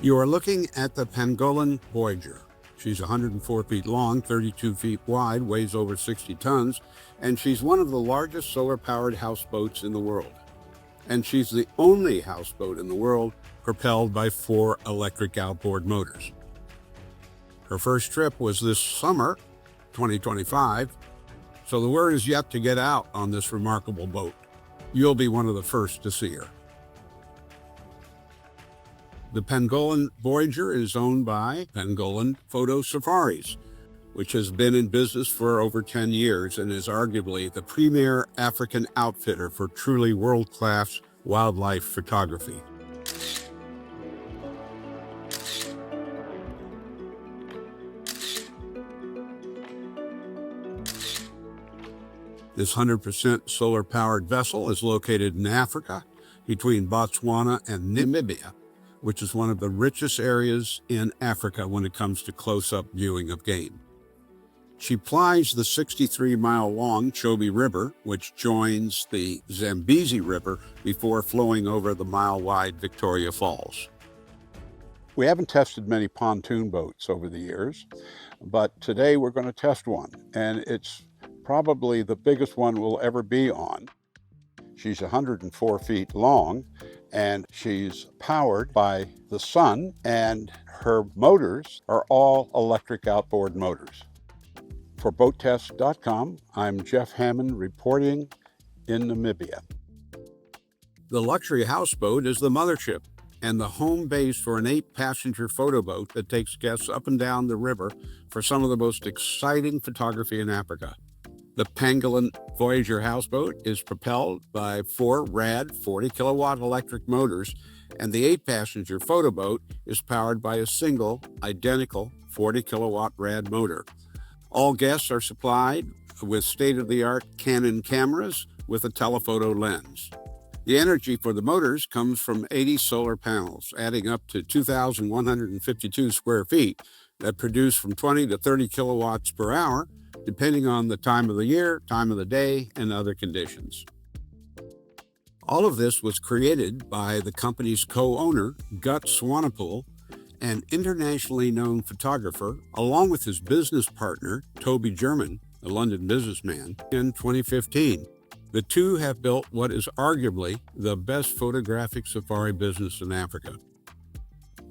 You are looking at the Pangolin Voyager. She's 104 feet long, 32 feet wide, weighs over 60 tons, and she's one of the largest solar-powered houseboats in the world. And she's the only houseboat in the world propelled by 4 electric outboard motors. Her first trip was this summer, 2025, so the word is yet to get out on this remarkable boat. You'll be one of the first to see her. The Pangolin Voyager is owned by Pangolin Photo Safaris, which has been in business for over 10 years and is arguably the premier African outfitter for truly world-class wildlife photography. This 100% solar-powered vessel is located in Africa, between Botswana and Namibia, which is one of the richest areas in Africa when it comes to close-up viewing of game. She plies the 63-mile-long Chobe River, which joins the Zambezi River before flowing over the mile-wide Victoria Falls. We haven't tested many pontoon boats over the years, but today we're going to test one, and it's probably the biggest one we'll ever be on. She's 104 feet long, and she's powered by the sun, and her motors are all electric outboard motors. For BoatTEST.com, I'm Jeff Hammond reporting in Namibia. The luxury houseboat is the mothership and the home base for an 8-passenger photo boat that takes guests up and down the river for some of the most exciting photography in Africa. The Pangolin Voyager houseboat is propelled by 4 rad 40-kilowatt electric motors, and the 8-passenger photo boat is powered by a single, identical 40-kilowatt rad motor. All guests are supplied with state-of-the-art Canon cameras with a telephoto lens. The energy for the motors comes from 80 solar panels, adding up to 2,152 square feet that produce from 20 to 30 kilowatts per hour, depending on the time of the year, time of the day, and other conditions. All of this was created by the company's co-owner, Gut Swanepoel, an internationally known photographer, along with his business partner, Toby German, a London businessman, in 2015. The two have built what is arguably the best photographic safari business in Africa.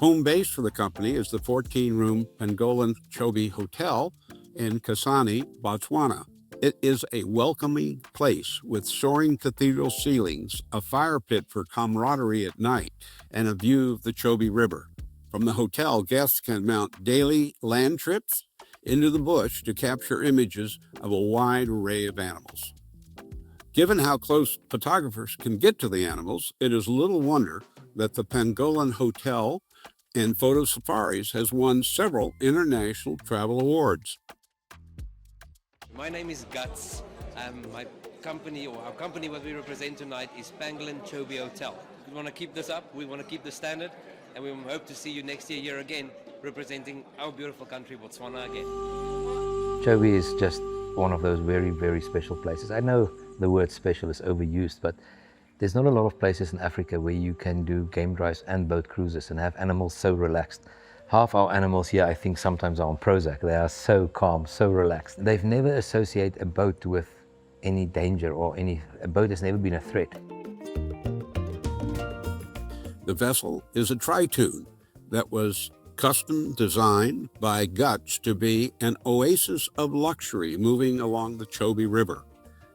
Home base for the company is the 14-room Pangolin Chobe Hotel in Kasane, Botswana. It is a welcoming place with soaring cathedral ceilings, a fire pit for camaraderie at night, and a view of the Chobe River. From the hotel, guests can mount daily land trips into the bush to capture images of a wide array of animals. Given how close photographers can get to the animals, it is little wonder that the Pangolin Hotel and Photo Safaris has won several international travel awards. My name is Guts. My company, or our company, what we represent tonight is Pangolin Chobe Hotel. We want to keep this up, we want to keep the standard, and we hope to see you next year again, representing our beautiful country, Botswana, again. Chobe is just one of those very, very special places. I know the word special is overused, but there's not a lot of places in Africa where you can do game drives and boat cruises and have animals so relaxed. Half our animals here, I think, sometimes are on Prozac. They are so calm, so relaxed. They've never associated a boat with any danger or a boat has never been a threat. The vessel is a Tritoon that was custom designed by Guts to be an oasis of luxury moving along the Chobe River,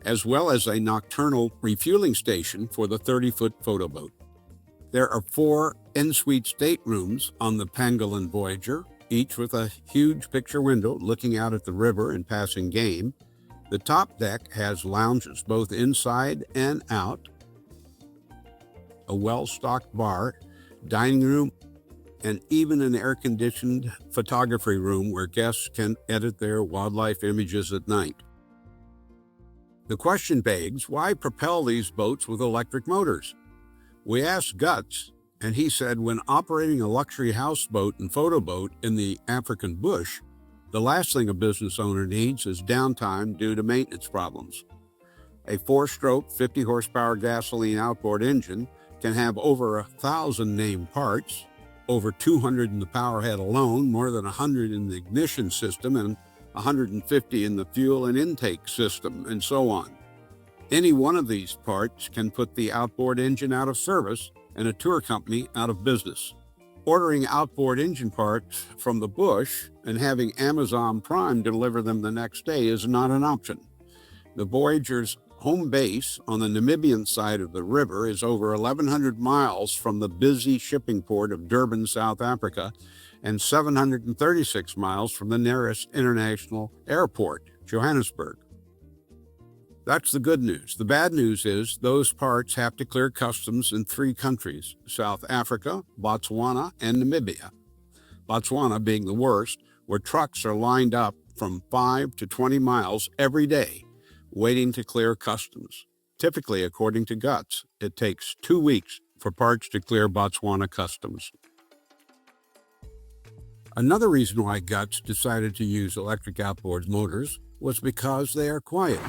as well as a nocturnal refueling station for the 30-foot photo boat. There are 4 en-suite staterooms on the Pangolin Voyager, each with a huge picture window looking out at the river and passing game. The top deck has lounges both inside and out, a well-stocked bar, dining room, and even an air-conditioned photography room where guests can edit their wildlife images at night. The question begs, why propel these boats with electric motors? We asked Guts, and he said when operating a luxury houseboat and photo boat in the African bush, the last thing a business owner needs is downtime due to maintenance problems. A 4-stroke, 50-horsepower gasoline outboard engine can have over 1,000 named parts, over 200 in the power head alone, more than 100 in the ignition system, and 150 in the fuel and intake system, and so on. Any one of these parts can put the outboard engine out of service and a tour company out of business. Ordering outboard engine parts from the bush and having Amazon Prime deliver them the next day is not an option. The Voyager's home base on the Namibian side of the river is over 1,100 miles from the busy shipping port of Durban, South Africa, and 736 miles from the nearest international airport, Johannesburg. That's the good news. The bad news is those parts have to clear customs in 3 countries, South Africa, Botswana, and Namibia. Botswana being the worst, where trucks are lined up from 5 to 20 miles every day, waiting to clear customs. Typically, according to Guts, it takes 2 weeks for parts to clear Botswana customs. Another reason why Guts decided to use electric outboard motors was because they are quiet.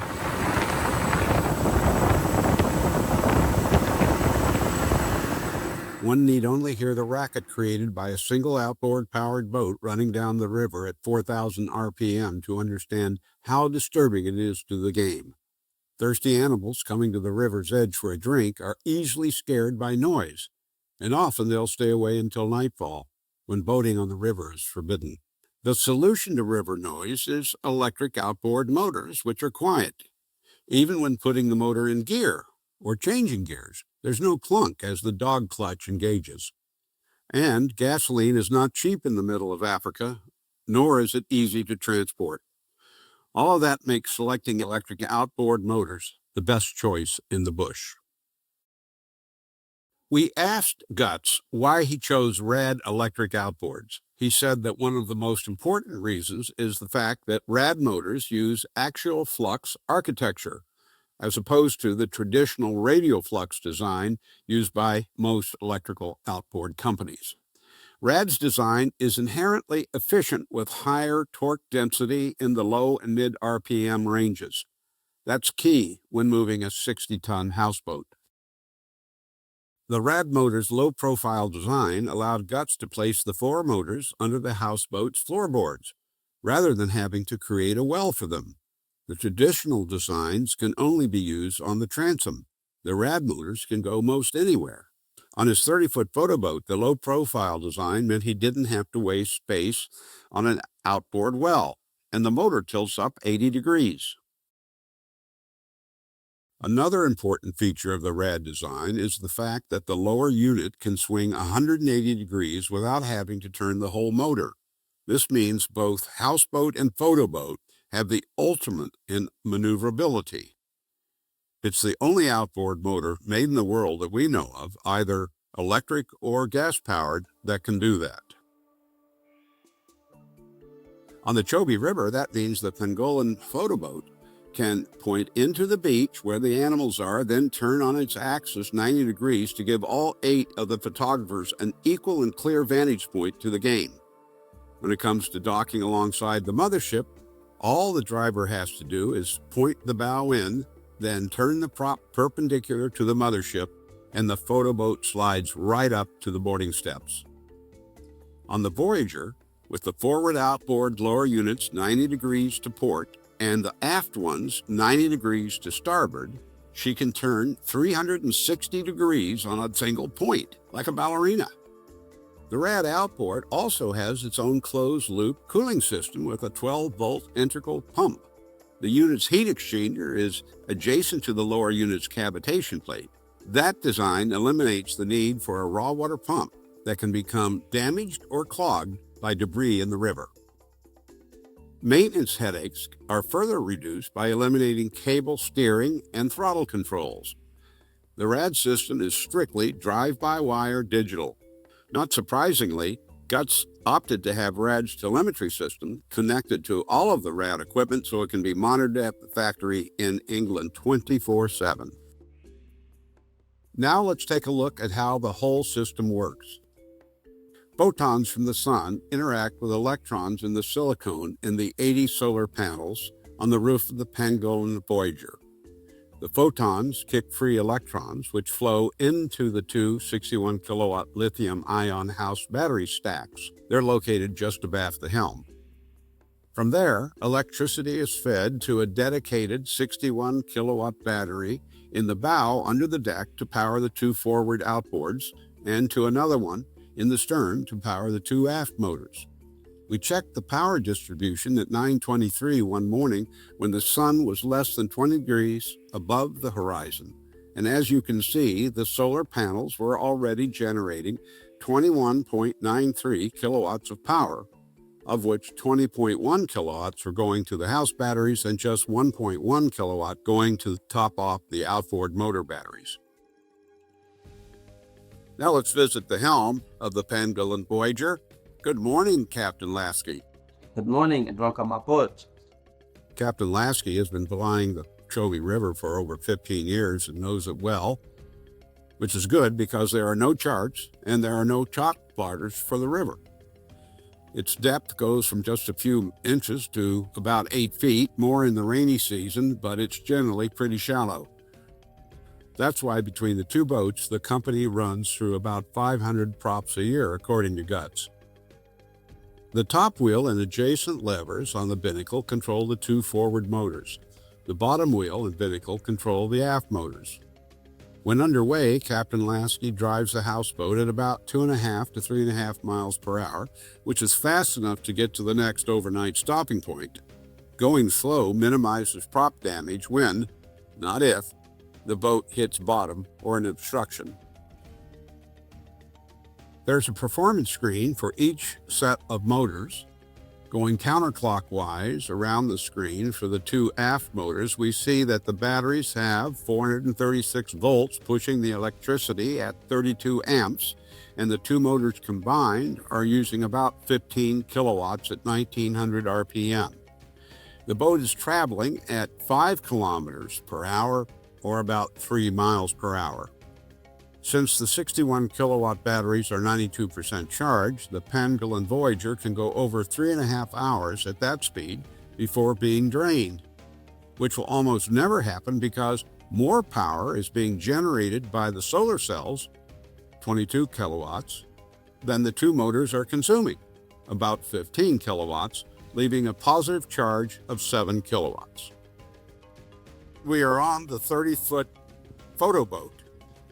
One need only hear the racket created by a single outboard-powered boat running down the river at 4,000 RPM to understand how disturbing it is to the game. Thirsty animals coming to the river's edge for a drink are easily scared by noise, and often they'll stay away until nightfall, when boating on the river is forbidden. The solution to river noise is electric outboard motors, which are quiet. Even when putting the motor in gear or changing gears, there's no clunk as the dog clutch engages. And gasoline is not cheap in the middle of Africa, nor is it easy to transport. All of that makes selecting electric outboard motors the best choice in the bush. We asked Guts why he chose Rad electric outboards. He said that one of the most important reasons is the fact that Rad motors use axial flux architecture, as opposed to the traditional radial flux design used by most electrical outboard companies. Rad's design is inherently efficient with higher torque density in the low and mid RPM ranges. That's key when moving a 60-ton houseboat. The Rad motor's low-profile design allowed Guts to place the 4 motors under the houseboat's floorboards, rather than having to create a well for them. The traditional designs can only be used on the transom. The Rad motors can go most anywhere. On his 30-foot photo boat, the low-profile design meant he didn't have to waste space on an outboard well, and the motor tilts up 80 degrees. Another important feature of the Rad design is the fact that the lower unit can swing 180 degrees without having to turn the whole motor. This means both houseboat and photo boat have the ultimate in maneuverability. It's the only outboard motor made in the world that we know of, either electric or gas-powered, that can do that. On the Chobe River, that means the Pangolin Photo Boat can point into the beach where the animals are, then turn on its axis 90 degrees to give all 8 of the photographers an equal and clear vantage point to the game. When it comes to docking alongside the mothership, all the driver has to do is point the bow in, then turn the prop perpendicular to the mothership, and the photo boat slides right up to the boarding steps. On the Voyager, with the forward outboard lower units 90 degrees to port and the aft ones 90 degrees to starboard, she can turn 360 degrees on a single point, like a ballerina. The Rad outboard also has its own closed-loop cooling system with a 12-volt integral pump. The unit's heat exchanger is adjacent to the lower unit's cavitation plate. That design eliminates the need for a raw water pump that can become damaged or clogged by debris in the river. Maintenance headaches are further reduced by eliminating cable steering and throttle controls. The Rad system is strictly drive-by-wire digital. Not surprisingly, Guts opted to have Rad's telemetry system connected to all of the Rad equipment so it can be monitored at the factory in England 24/7. Now let's take a look at how the whole system works. Photons from the sun interact with electrons in the silicone in the 80 solar panels on the roof of the Pangolin Voyager. The photons kick free electrons, which flow into the two 61 kilowatt lithium-ion house battery stacks. They're located just abaft the helm. From there, electricity is fed to a dedicated 61 kilowatt battery in the bow under the deck to power the two forward outboards, and to another one in the stern to power the two aft motors. We checked the power distribution at 9:23 one morning when the sun was less than 20 degrees above the horizon. And as you can see, the solar panels were already generating 21.93 kilowatts of power, of which 20.1 kilowatts were going to the house batteries and just 1.1 kilowatt going to top off the outboard motor batteries. Now let's visit the helm of the Pangolin Voyager. Good morning, Captain Lasky. Good morning and welcome aboard. Captain Lasky has been flying the Chobe River for over 15 years and knows it well, which is good because there are no charts and there are no chalk plotters for the river. Its depth goes from just a few inches to about 8 feet, more in the rainy season, but it's generally pretty shallow. That's why between the two boats, the company runs through about 500 props a year, according to Guts. The top wheel and adjacent levers on the binnacle control the two forward motors. The bottom wheel and binnacle control the aft motors. When underway, Captain Lasky drives the houseboat at about 2.5 to 3.5 miles per hour, which is fast enough to get to the next overnight stopping point. Going slow minimizes prop damage when, not if, the boat hits bottom or an obstruction. There's a performance screen for each set of motors. Going counterclockwise around the screen for the two aft motors, we see that the batteries have 436 volts pushing the electricity at 32 amps, and the two motors combined are using about 15 kilowatts at 1900 RPM. The boat is traveling at 5 kilometers per hour or about 3 miles per hour. Since the 61 kilowatt batteries are 92% charged, the Pangolin Voyager can go over 3.5 hours at that speed before being drained, which will almost never happen because more power is being generated by the solar cells, 22 kilowatts, than the two motors are consuming, about 15 kilowatts, leaving a positive charge of 7 kilowatts. We are on the 30-foot photo boat.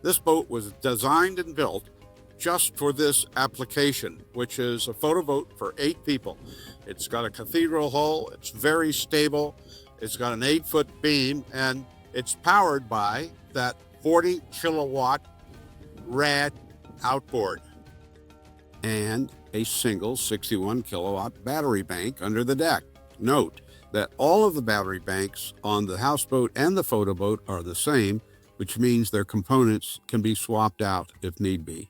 This boat was designed and built just for this application, which is a photo boat for 8 people. It's got a cathedral hull, it's very stable, it's got an 8-foot beam, and it's powered by that 40 kilowatt rad outboard and a single 61 kilowatt battery bank under the deck. Note that all of the battery banks on the houseboat and the photo boat are the same, which means their components can be swapped out if need be.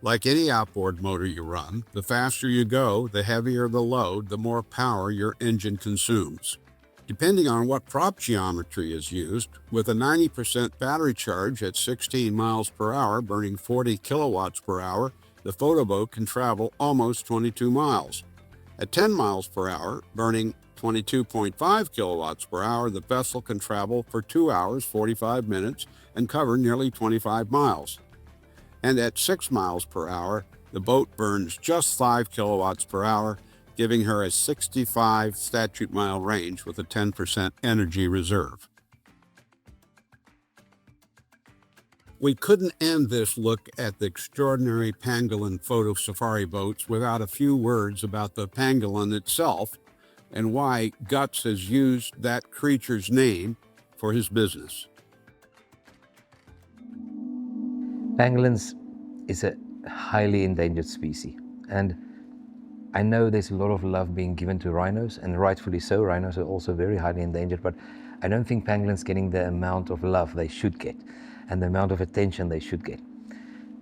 Like any outboard motor you run, the faster you go, the heavier the load, the more power your engine consumes. Depending on what prop geometry is used, with a 90% battery charge at 16 miles per hour, burning 40 kilowatts per hour, the photo boat can travel almost 22 miles. At 10 miles per hour, burning 22.5 kilowatts per hour, the vessel can travel for 2 hours, 45 minutes and cover nearly 25 miles. And at 6 miles per hour, the boat burns just 5 kilowatts per hour, giving her a 65 statute mile range with a 10% energy reserve. We couldn't end this look at the extraordinary Pangolin Photo Safari boats without a few words about the pangolin itself and why Guts has used that creature's name for his business. Pangolins is a highly endangered species, and I know there's a lot of love being given to rhinos, and rightfully so. Rhinos are also very highly endangered, but I don't think pangolins getting the amount of love they should get and the amount of attention they should get.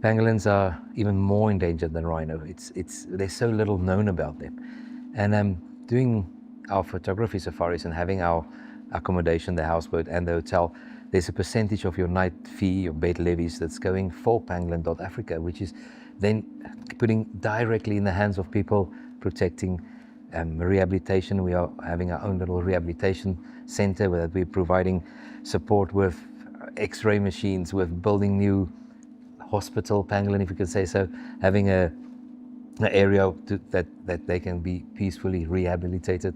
Pangolins are even more endangered than rhino. There's so little known about them. And doing our photography safaris and having our accommodation, the houseboat and the hotel, there's a percentage of your night fee, your bed levies that's going for Pangolin.Africa, which is then putting directly in the hands of people protecting rehabilitation. We are having our own little rehabilitation center where we're providing support with x-ray machines, with building new hospital, pangolin, if you could say so, having an area that they can be peacefully rehabilitated.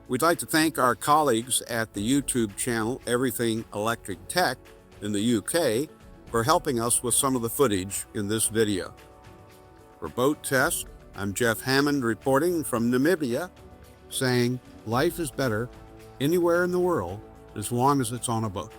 We'd like to thank our colleagues at the YouTube channel Everything Electric Tech in the UK for helping us with some of the footage in this video. For Boat Test, I'm Jeff Hammond reporting from Namibia, saying life is better anywhere in the world as long as it's on a boat.